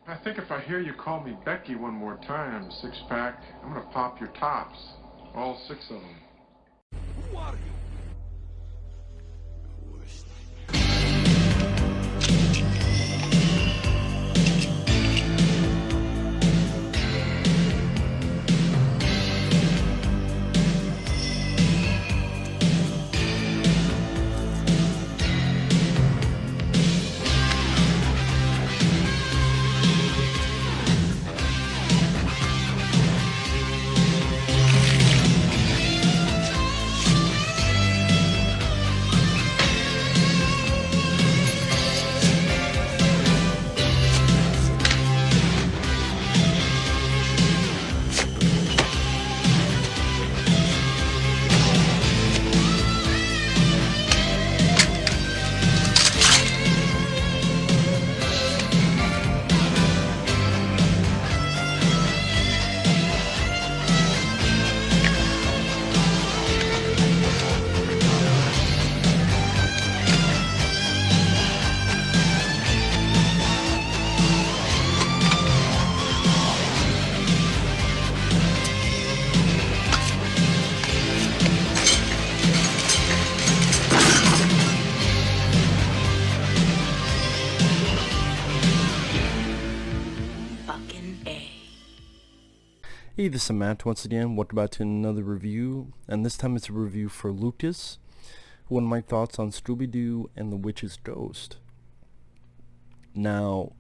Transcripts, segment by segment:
I think if I hear you call me Becky one more time, six-pack, I'm gonna pop your tops. All six of them. Who are you? Hey, this is Matt once again. Welcome back to another review, and this time it's a review for Lucas. One of my thoughts on Scooby-Doo and the Witch's Ghost. Now,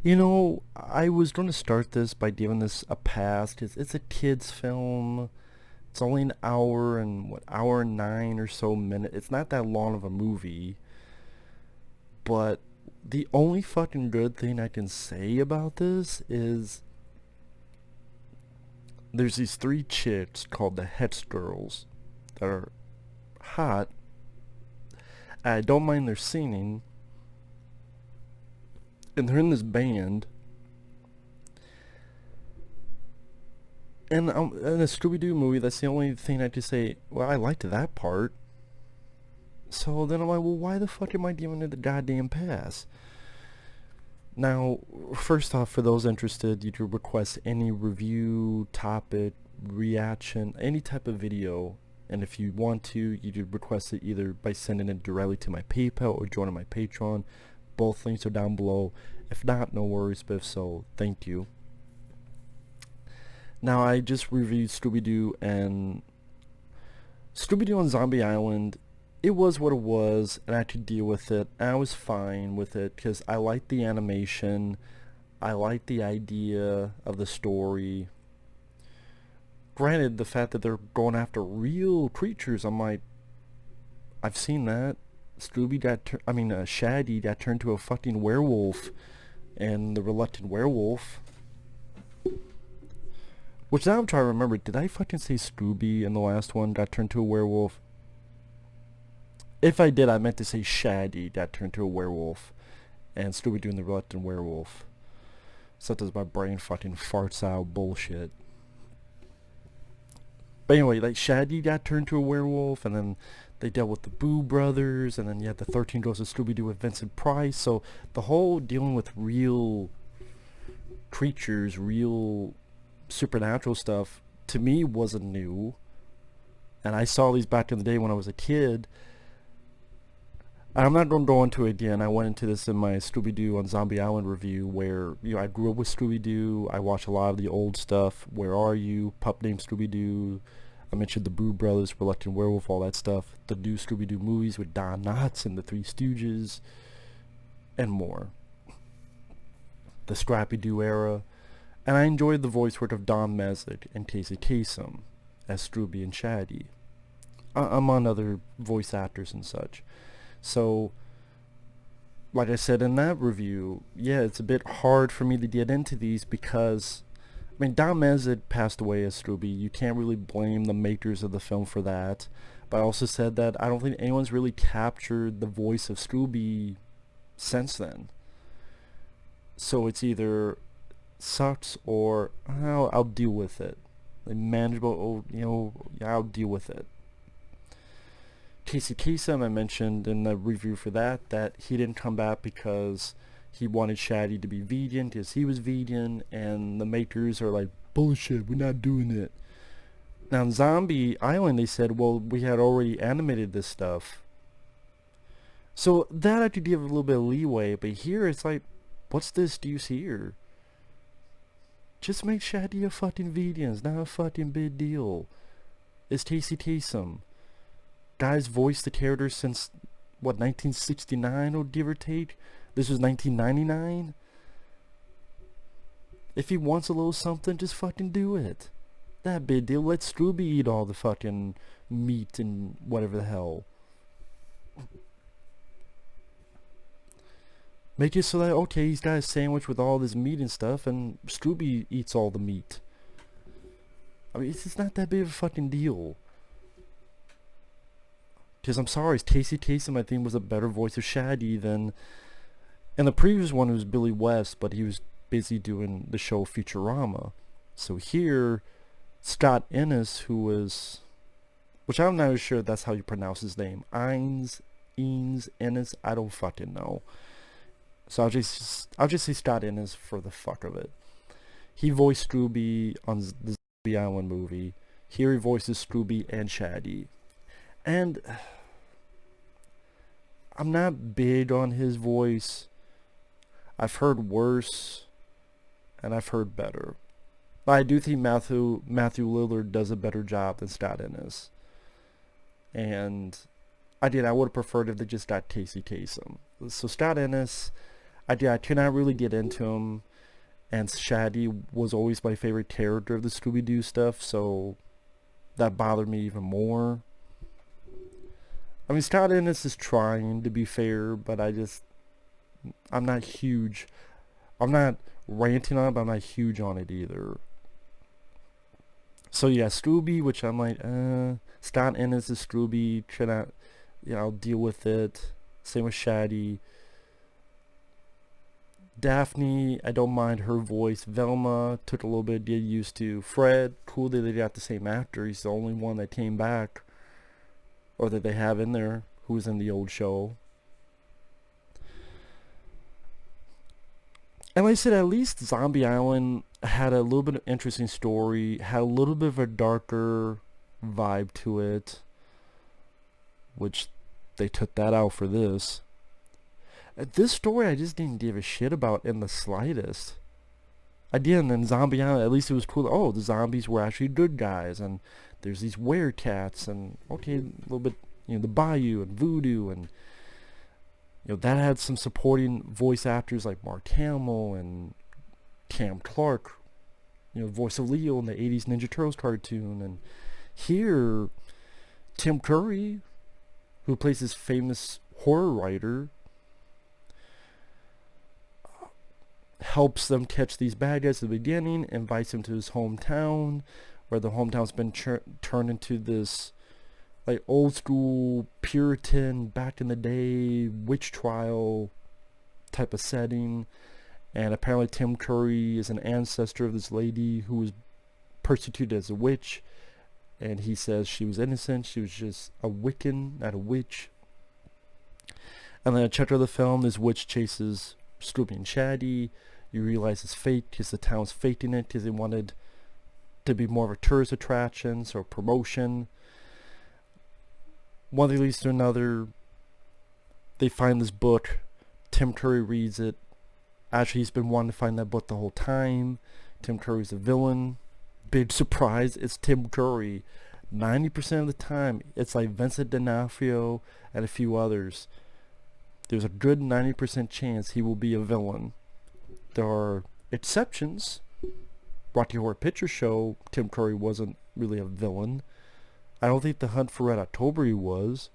you know, I was going to start this by giving this a pass because it's a kid's film. It's only an hour and hour and 9 or so minutes. It's not that long of a movie, but the only fucking good thing I can say about this is there's these 3 chicks called the Hex Girls that are hot. I don't mind their singing, and they're in this band, and in a Scooby-Doo movie, that's the only thing I could say, well, I liked that part. So then I'm like, well, why the fuck am I giving it a goddamn pass? Now, first off, for those interested, you can request any review, topic, reaction, any type of video. And if you want to, you can request it either by sending it directly to my PayPal or joining my Patreon. Both links are down below. If not, no worries, but if so, thank you. Now, I just reviewed Scooby-Doo, and Scooby-Doo on Zombie Island, it was what it was, and I could deal with it, and I was fine with it, because I liked the animation, I liked the idea of the story. Granted, the fact that they're going after real creatures, I'm like, I've seen that. Shaggy got turned to a fucking werewolf, and the reluctant werewolf. Which now I'm trying to remember, did I fucking say Scooby in the last one got turned to a werewolf? If I did, I meant to say Shaggy got turned to a werewolf, and Scooby-Doo and the reluctant werewolf. Such as my brain fucking farts out bullshit. But anyway, like, Shaggy got turned to a werewolf, and then they dealt with the Boo Brothers, and then you had the 13 Ghosts of Scooby-Doo with Vincent Price. So the whole dealing with real creatures, real supernatural stuff, to me wasn't new. And I saw these back in the day when I was a kid. I'm not going to go into it again. I went into this in my Scooby-Doo on Zombie Island review, where, you know, I grew up with Scooby-Doo. I watched a lot of the old stuff. Where Are You? Pup Named Scooby-Doo. I mentioned the Boo Brothers, Reluctant Werewolf, all that stuff. The new Scooby-Doo movies with Don Knotts and the Three Stooges, and more. The Scrappy-Doo era. And I enjoyed the voice work of Don Messick and Casey Kasem as Scooby and Shaggy, among other voice actors and such. So, like I said in that review, yeah, it's a bit hard for me to get into these because, I mean, Don Messick passed away as Scooby. You can't really blame the makers of the film for that. But I also said that I don't think anyone's really captured the voice of Scooby since then. So it's either sucks or I'll deal with it. Like, manageable, you know, yeah, I'll deal with it. Casey Kasem, I mentioned in the review for that he didn't come back because he wanted Shaddy to be vegan because he was vegan, and the makers are like, bullshit, we're not doing it. Now in Zombie Island they said, well, we had already animated this stuff. So that I could give a little bit of leeway, but here it's like, what's this deuce here? Just make Shaddy a fucking vegan. It's not a fucking big deal. It's Casey Kasem. Guy's voiced the character since, what, 1969 or give or take? This was 1999? If he wants a little something, just fucking do it. That big deal. Let Scooby eat all the fucking meat and whatever the hell. Make it so that, okay, he's got a sandwich with all this meat and stuff, and Scooby eats all the meat. I mean, it's not that big of a fucking deal. Because I'm sorry, Casey Kasem, I think, was a better voice of Shaddy than... And the previous one was Billy West, but he was busy doing the show Futurama. So here, Scott Innes, who was... Which I'm not sure that's how you pronounce his name. Innes, Innes, I don't fucking know. So I'll just say Scott Innes for the fuck of it. He voiced Scooby on the Zombie Island movie. Here he voices Scooby and Shaddy. And I'm not big on his voice. I've heard worse, and I've heard better. But I do think Matthew Lillard does a better job than Scott Innes. And I would have preferred if they just got Casey Kasem. So Scott Innes, I cannot really get into him, and Shaddy was always my favorite character of the Scooby-Doo stuff, so that bothered me even more. I mean, Scott Innes is trying to be fair, but I'm not huge. I'm not ranting on it, but I'm not huge on it either. So yeah, Scooby, which I'm like, Scott Innes is Scooby, I'll deal with it. Same with Shaddy. Daphne, I don't mind her voice. Velma, took a little bit to get used to. Fred, cool that they got the same actor. He's the only one that came back, or that they have in there, who was in the old show. And like I said, at least Zombie Island had a little bit of interesting story, had a little bit of a darker vibe to it, which they took that out for this. This story I just didn't give a shit about in the slightest. I didn't. In Zombie Island, at least it was cool. Oh, the zombies were actually good guys, and there's these werecats, and okay, a little bit, the Bayou and Voodoo, and that had some supporting voice actors like Mark Hamill and Cam Clark, voice of Leo in the 80s Ninja Turtles cartoon. And here, Tim Curry, who plays this famous horror writer, helps them catch these bad guys at the beginning, invites them to his hometown, where the hometown's been turned into this like old school Puritan, back in the day witch trial type of setting. And apparently Tim Curry is an ancestor of this lady who was persecuted as a witch, and he says she was innocent, she was just a Wiccan, not a witch. And then a chapter of the film, this witch chases Scooby and Shaddy. You realize it's fake because the town's faking it because they wanted to be more of a tourist attraction, so promotion. One thing leads to another. They find this book. Tim Curry reads it. Actually, he's been wanting to find that book the whole time. Tim Curry's a villain. Big surprise, it's Tim Curry. 90% of the time, it's like Vincent D'Onofrio and a few others. There's a good 90% chance he will be a villain. There are exceptions. Rocky Horror Picture Show, Tim Curry wasn't really a villain. I don't think The Hunt for Red October he was.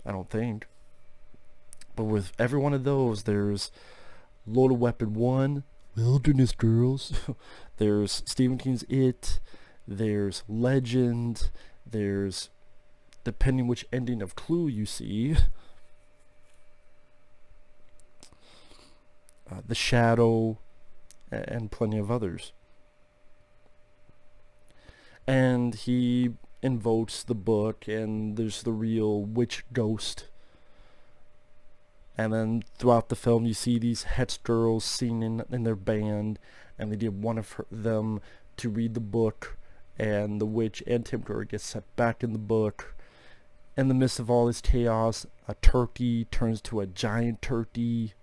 I don't think. But with every one of those, there's Loaded Weapon 1, Wilderness Girls. There's Stephen King's It. There's Legend. There's, depending which ending of Clue you see, The Shadow, and plenty of others. And he invokes the book, and there's the real witch ghost. And then throughout the film, you see these Hetz girls singing in their band, and they get one of them to read the book, and the witch and Tim Curry gets set back in the book. In the midst of all this chaos, a turkey turns to a giant turkey.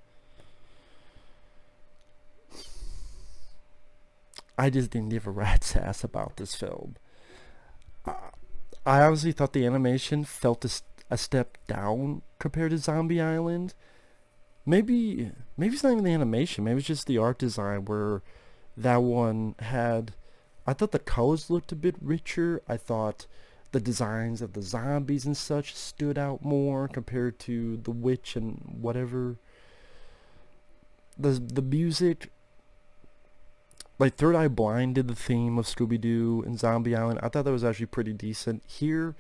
I just didn't give a rat's ass about this film. I honestly thought the animation felt a step down compared to Zombie Island. Maybe it's not even the animation. Maybe it's just the art design, where that one had... I thought the colors looked a bit richer. I thought the designs of the zombies and such stood out more compared to the witch and whatever. The music, like Third Eye Blind did the theme of Scooby-Doo and Zombie Island. I thought that was actually pretty decent. Here,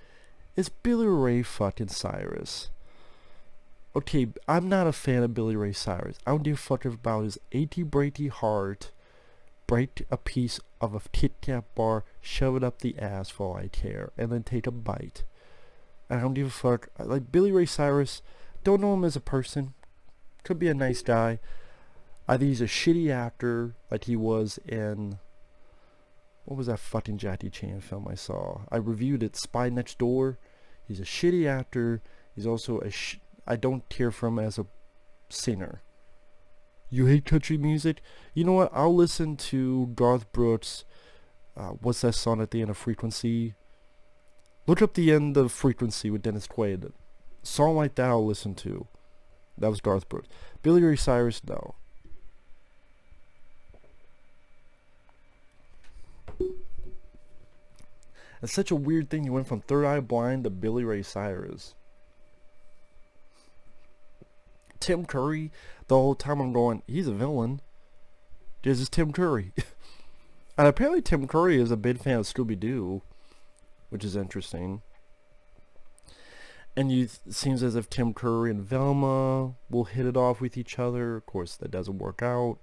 it's Billy Ray fucking Cyrus. Okay, I'm not a fan of Billy Ray Cyrus. I don't give a fuck about his achy breaky heart. Break a piece of a Kit Kat bar, shove it up the ass for all I care, and then take a bite. And I don't give a fuck. Like, Billy Ray Cyrus, don't know him as a person. Could be a nice guy. I think he's a shitty actor, like he was in... What was that fucking Jackie Chan film I saw? I reviewed it, Spy Next Door. He's a shitty actor. He's also I don't care for him as a singer. You hate country music? You know what? I'll listen to Garth Brooks. What's that song at the end of Frequency? Look up the end of Frequency with Dennis Quaid. A song like that I'll listen to. That was Garth Brooks. Billy Ray Cyrus, no. It's such a weird thing. You went from Third Eye Blind to Billy Ray Cyrus. Tim Curry, the whole time I'm going, he's a villain. This is Tim Curry. And apparently Tim Curry is a big fan of Scooby-Doo, which is interesting. And it seems as if Tim Curry and Velma will hit it off with each other. Of course, that doesn't work out.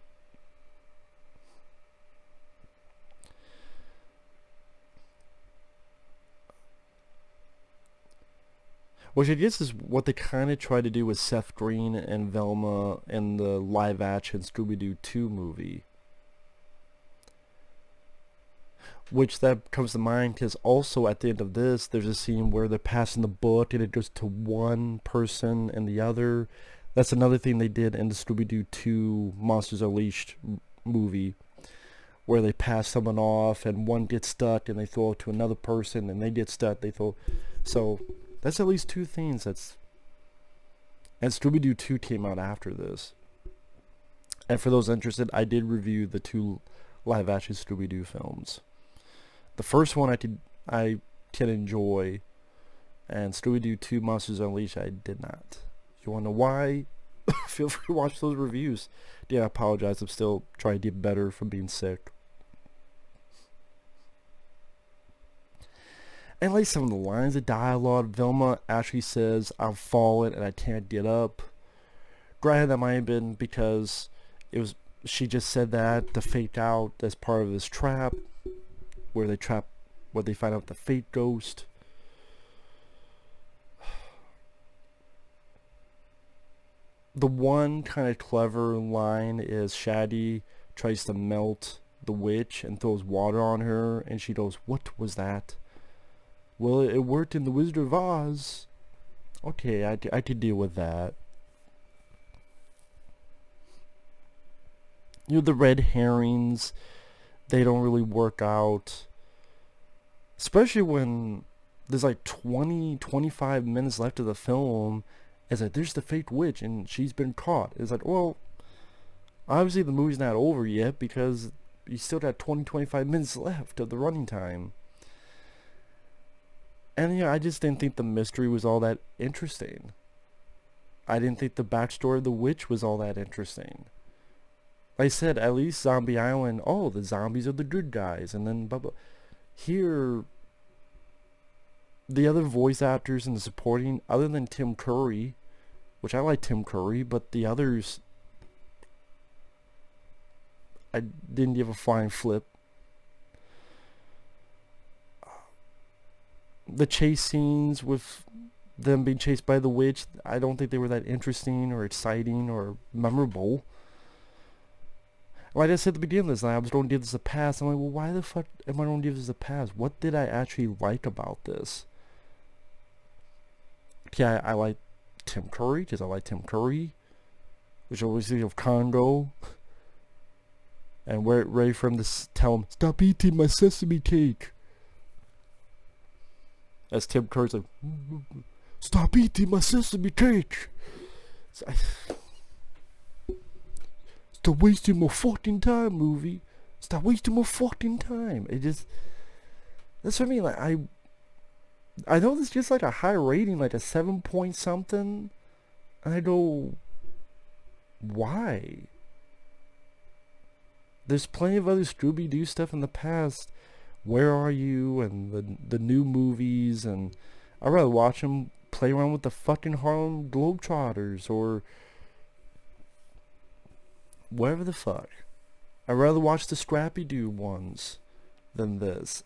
Which I guess is what they kind of tried to do with Seth Green and Velma in the live-action Scooby-Doo 2 movie. Which that comes to mind because also at the end of this, there's a scene where they're passing the book and it goes to one person and the other. That's another thing they did in the Scooby-Doo 2 Monsters Unleashed movie, where they pass someone off and one gets stuck and they throw it to another person and they get stuck. So that's at least two things. And Scooby-Doo 2 came out after this. And for those interested, I did review the two live-action Scooby-Doo films. The first one I can enjoy, and Scooby-Doo 2 Monsters Unleashed I did not. If you want to know why, feel free to watch those reviews. Yeah, I apologize. I'm still trying to get better from being sick. And like some of the lines of dialogue, Velma actually says, "I'm falling and I can't get up." Granted, that might have been because she just said that to fake out as part of this trap, where they find out the fake ghost. The one kind of clever line is Shaggy tries to melt the witch and throws water on her, and she goes, "What was that?" "Well, it worked in the Wizard of Oz." Okay, I could deal with that. You know, the red herrings, they don't really work out. Especially when there's like 25 minutes left of the film. It's like, there's the fake witch and she's been caught. It's like, well, obviously the movie's not over yet because you still got 25 minutes left of the running time. And yeah, I just didn't think the mystery was all that interesting. I didn't think the backstory of the witch was all that interesting. Like I said, at least Zombie Island, oh, the zombies are the good guys, and then blah blah. Here, the other voice actors and the supporting, other than Tim Curry, which I like Tim Curry, but the others, I didn't give a flying flip. the chase scenes with them being chased by the witch, I don't think they were that interesting or exciting or memorable. Like I said at the beginning of this, I was going to give this a pass. I'm like, well, why the fuck am I going to give this a pass? What did I actually like about this? Yeah, I like Tim Curry, because I like Tim Curry. Which I always think of Congo. And we're ready for him to tell him, stop eating my sesame cake. As Tim Curry's like, stop eating my sesame cake. Stop wasting my fucking time, movie. Stop wasting my fucking time. It just, that's what I mean. Like, I know this is just like a high rating, like a 7 point something. And I go, why? There's plenty of other Scooby-Doo stuff in the past. Where Are You? And the new movies. And I'd rather watch them play around with the fucking Harlem Globetrotters or whatever the fuck. I'd rather watch the Scrappy-Doo ones than this.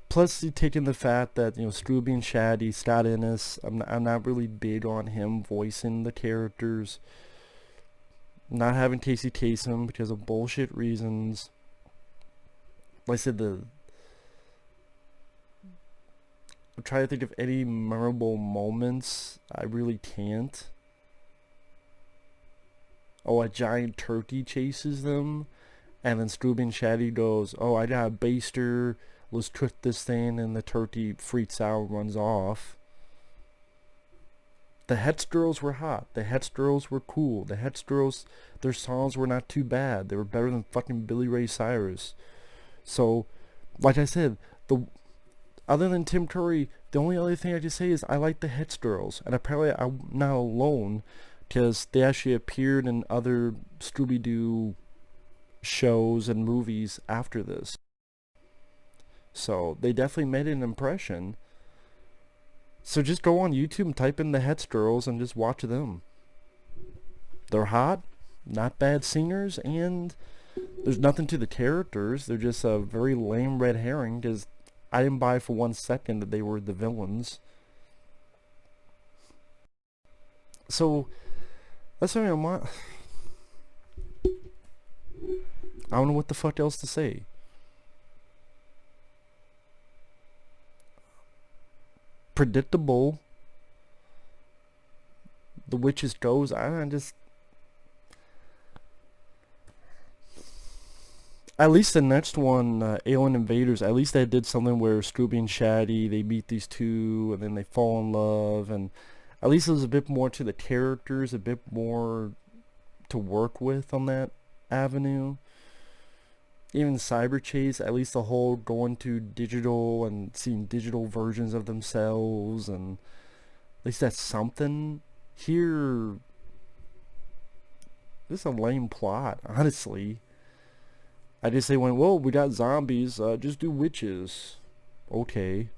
Plus, you take in the fact that, you know, Scooby and Shaggy, Scott Innes, I'm not really big on him voicing the characters. Not having Casey Kasem because of bullshit reasons. Like I said, I'm trying to think of any memorable moments. I really can't. Oh, a giant turkey chases them, and then Scooby and Shaggy goes, oh, I got a baster, let's cook this thing, and the turkey freaks out and runs off. The Hetz Girls were hot. The Hetz Girls were cool. The Hetz Girls, their songs were not too bad. They were better than fucking Billy Ray Cyrus. So, like I said, other than Tim Curry, the only other thing I can say is I like the Hetz Girls. And apparently I'm not alone, because they actually appeared in other Scooby-Doo shows and movies after this. So, they definitely made an impression. So just go on YouTube and type in the Hetz Girls and just watch them. They're hot, not bad singers, and there's nothing to the characters. They're just a very lame red herring, because I didn't buy for 1 second that they were the villains. So, that's what I want. I don't know what the fuck else to say. Predictable. The witches goes. I just. At least the next one, Alien Invaders. At least they did something where Scooby and Shaggy, they meet these two, and then they fall in love, and at least there's a bit more to the characters, a bit more to work with on that avenue. Even Cyber Chase, at least the whole going to digital and seeing digital versions of themselves, and at least that's something. Here, this is a lame plot, honestly. I just say, well, we got zombies, just do witches. Okay.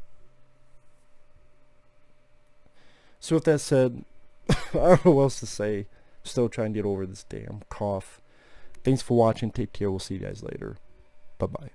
So with that said, I don't know what else to say. Still trying to get over this damn cough. Thanks for watching. Take care. We'll see you guys later. Bye-bye.